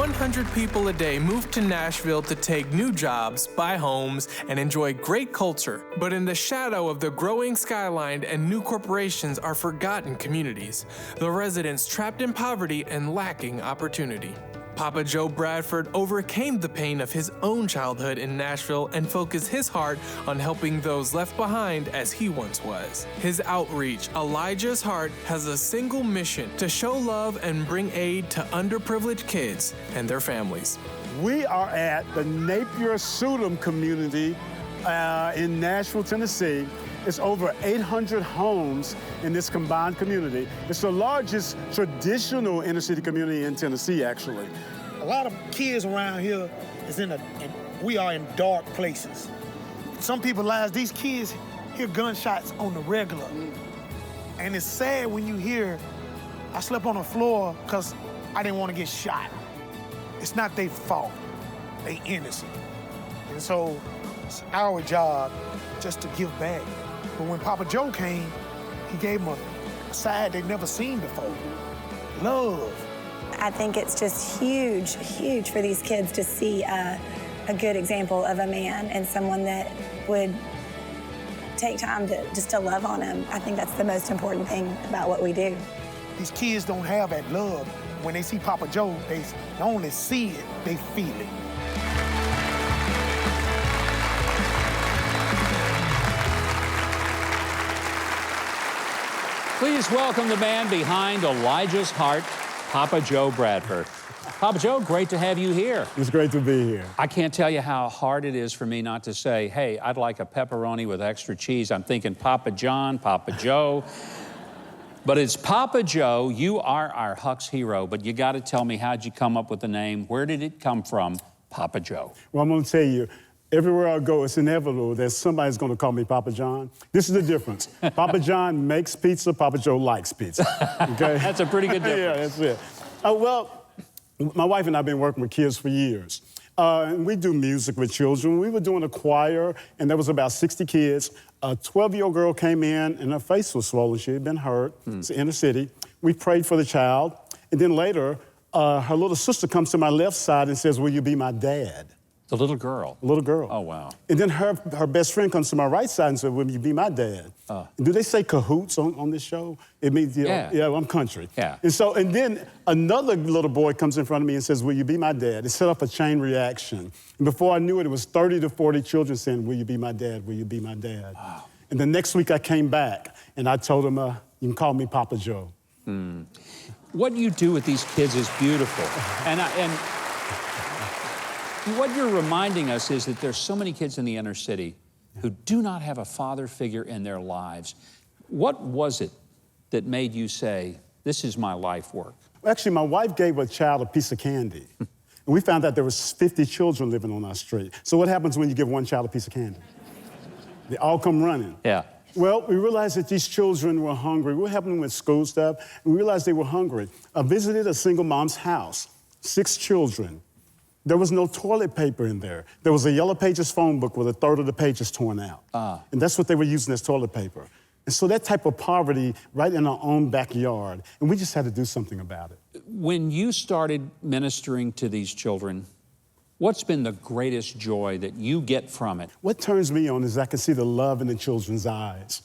100 people a day move to Nashville to take new jobs, buy homes, and enjoy great culture. But in the shadow of the growing skyline and new corporations are forgotten communities, the residents trapped in poverty and lacking opportunity. Papa Joe Bradford overcame the pain of his own childhood in Nashville and focused his heart on helping those left behind as he once was. His outreach, Elijah's Heart, has a single mission: to show love and bring aid to underprivileged kids and their families. We are at the Napier-Sudom community in Nashville, Tennessee. It's over 800 homes in this combined community. It's the largest traditional inner city community in Tennessee, actually. A lot of kids around here we are in dark places. Some people's lives, these kids hear gunshots on the regular. And it's sad when you hear, I slept on the floor because I didn't want to get shot. It's not their fault. They innocent. And so it's our job just to give back. But when Papa Joe came, he gave them a side they'd never seen before. Love. I think it's just huge, huge for these kids to see a good example of a man and someone that would take time to love on them. I think that's the most important thing about what we do. These kids don't have that love. When they see Papa Joe, they don't only see it, they feel it. Please welcome the man behind Elijah's Heart, Papa Joe Bradford. Papa Joe, great to have you here. It's great to be here. I can't tell you how hard it is for me not to say, hey, I'd like a pepperoni with extra cheese. I'm thinking Papa John, Papa Joe. But it's Papa Joe. You are our Huck's hero, but you got to tell me, how'd you come up with the name? Where did it come from, Papa Joe? Well, I'm going to tell you, everywhere I go, it's inevitable that somebody's going to call me Papa John. This is the difference. Papa John makes pizza, Papa Joe likes pizza. Okay? That's a pretty good difference. Yeah, that's it. Well, my wife and I have been working with kids for years. And we do music with children. We were doing a choir, and there was about 60 kids. A 12-year-old girl came in, and her face was swollen. She had been hurt. It's in the city. We prayed for the child. And then later, her little sister comes to my left side and says, "Will you be my dad?" The little girl? A little girl. Oh, wow. And then her best friend comes to my right side and said, "Will you be my dad?" Do they say cahoots on this show? It means, yeah, I'm country. Yeah. And then another little boy comes in front of me and says, "Will you be my dad?" It set up a chain reaction. And before I knew it, it was 30 to 40 children saying, "Will you be my dad? Will you be my dad?" Wow. And the next week I came back and I told them, "You can call me Papa Joe." What you do with these kids is beautiful. And what you're reminding us is that there's so many kids in the inner city who do not have a father figure in their lives. What was it that made you say, this is my life work? Well, actually, my wife gave a child a piece of candy. And we found out there was 50 children living on our street. So what happens when you give one child a piece of candy? They all come running. Yeah. Well, we realized that these children were hungry. We were helping them with school stuff, and we realized they were hungry. I visited a single mom's house, 6 children. There was no toilet paper in there. There was a Yellow Pages phone book with a third of the pages torn out. And that's what they were using as toilet paper. And so that type of poverty right in our own backyard, and we just had to do something about it. When you started ministering to these children, what's been the greatest joy that you get from it? What turns me on is I can see the love in the children's eyes.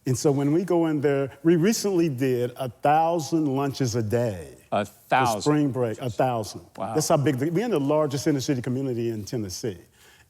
And so when we go in there, we recently did 1,000 lunches a day. 1,000? For spring break, 1,000. Wow. That's how big, we're in the largest inner city community in Tennessee.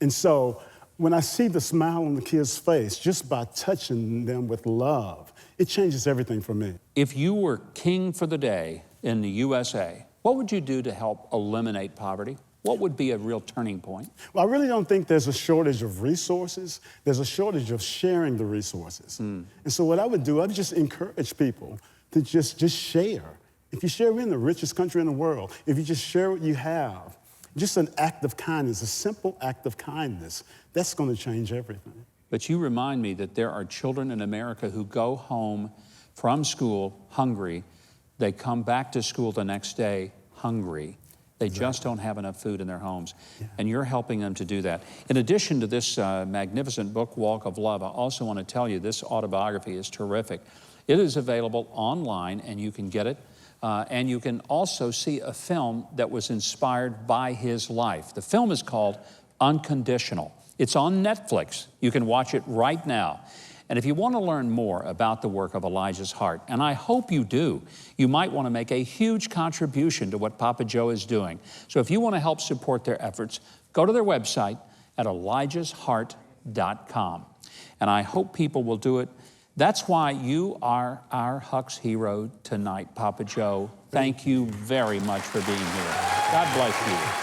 And so when I see the smile on the kid's face, just by touching them with love, it changes everything for me. If you were king for the day in the USA, what would you do to help eliminate poverty? What would be a real turning point? Well, I really don't think there's a shortage of resources. There's a shortage of sharing the resources. And so what I would do, I'd just encourage people to just share. If you share, we're in the richest country in the world. If you just share what you have, just an act of kindness, a simple act of kindness, that's going to change everything. But you remind me that there are children in America who go home from school hungry. They come back to school the next day hungry. They just don't have enough food in their homes. And you're helping them to do that. In addition to this magnificent book, Walk of Love, I also want to tell you this autobiography is terrific. It is available online, and you can get it And you can also see a film that was inspired by his life. The film is called Unconditional. It's on Netflix. You can watch it right now. And if you want to learn more about the work of Elijah's Heart, and I hope you do, you might want to make a huge contribution to what Papa Joe is doing. So if you want to help support their efforts, go to their website at elijahsheart.com. And I hope people will do it. That's why you are our Huck's hero tonight, Papa Joe. Thank you very much for being here. God bless you.